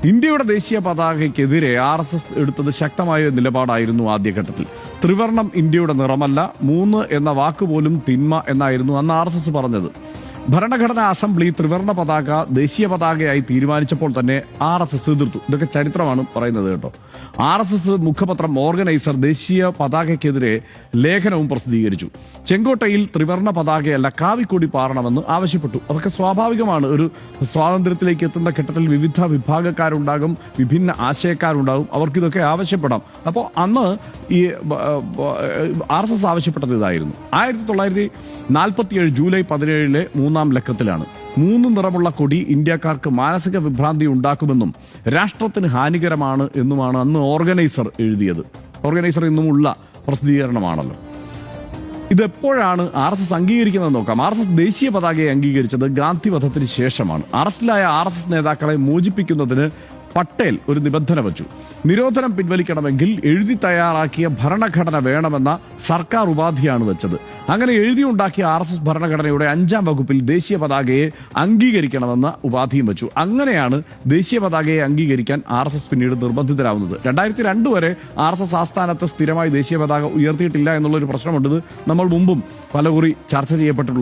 ഇന്ത്യയുടെ ദേശീയ പതാകയ്ക്കെതിരെ RSS എടുത്തത് ശക്തമായ നിലപാടായിരുന്നു ആദ്യഘട്ടത്തിൽ. ത്രിവർണം ഇന്ത്യയുടെ നിറമല്ല, 3 എന്ന വാക്കുപോലും തിന്മ എന്നായിരുന്നു അന്ന് RSS പറഞ്ഞത്. ഭരണഘടനാ അസംബ്ലി ത്രിവർണ പതാക ദേശീയ പതാകയായി തീരുമാനിച്ചപ്പോൾ തന്നെ RSS എതിർത്തു. ഇതൊക്കെ ചരിത്രമാണ് പറയുന്നത് കേട്ടോ. RSS മുഖപത്രം ഓർഗനൈസർ ദേശീയ പതാകയ്ക്കെതിരെ ലേഖനവും പ്രസിദ്ധീകരിച്ചു. ചെങ്കോട്ടയിൽ ത്രിവർണ പതാകയല്ല കാവിക്കൊടി പാറണമെന്ന് ആവശ്യപ്പെട്ടു. അതൊക്കെ സ്വാഭാവികമാണ്. ഒരു സ്വാതന്ത്ര്യത്തിലേക്ക് എത്തുന്ന ഘട്ടത്തിൽ വിവിധ വിഭാഗക്കാരുണ്ടാകും, വിഭിന്ന ആശയക്കാരുണ്ടാകും, അവർക്കിതൊക്കെ ആവശ്യപ്പെടാം. അപ്പോൾ അന്ന് ഈ RSS ആവശ്യപ്പെട്ടത് ഇതായിരുന്നു. 1947 ജൂലൈ 17 മൂന്നാം ലക്കത്തിലാണ് 3 നിറമുള്ള കൊടി ഇന്ത്യക്കാർക്ക് മാനസിക വിഭ്രാന്തി ഉണ്ടാക്കുമെന്നും രാഷ്ട്രത്തിന് ഹാനികരമാണ് എന്നുമാണ് അന്ന് ഓർഗനൈസർ എഴുതിയത്. ഓർഗനൈസർ ഇന്നുമുള്ള പ്രസിദ്ധീകരണമാണല്ലോ. ഇതെപ്പോഴാണ് RSS അംഗീകരിക്കുന്നത് നോക്കാം. RSS ദേശീയ പതാകയെ അംഗീകരിച്ചത് ഗാന്ധി വധത്തിന് ശേഷമാണ്. അറസ്റ്റിലായ RSS നേതാക്കളെ മോചിപ്പിക്കുന്നതിന് പട്ടേൽ ഒരു നിബന്ധന വച്ചു. നിരോധനം പിൻവലിക്കണമെങ്കിൽ എഴുതി തയ്യാറാക്കിയ ഭരണഘടന വേണമെന്ന സർക്കാർ ഉപാധിയാണ് വെച്ചത്. അങ്ങനെ എഴുതിയുണ്ടാക്കിയ RSS ഭരണഘടനയുടെ 5-ാം വകുപ്പിൽ ദേശീയ പതാകയെ അംഗീകരിക്കണമെന്ന ഉപാധിയും വെച്ചു. അങ്ങനെയാണ് ദേശീയ പതാകയെ അംഗീകരിക്കാൻ RSS പിന്നീട് നിർബന്ധിതരാവുന്നത്. 2002 വരെ RSS ആസ്ഥാനത്ത് സ്ഥിരമായി ദേശീയ പതാക ഉയർത്തിയിട്ടില്ല എന്നുള്ളൊരു പ്രശ്നമുണ്ട്. നമ്മൾ മുമ്പും പലകുറി ചർച്ച ചെയ്യപ്പെട്ടിട്ടുള്ളൂ.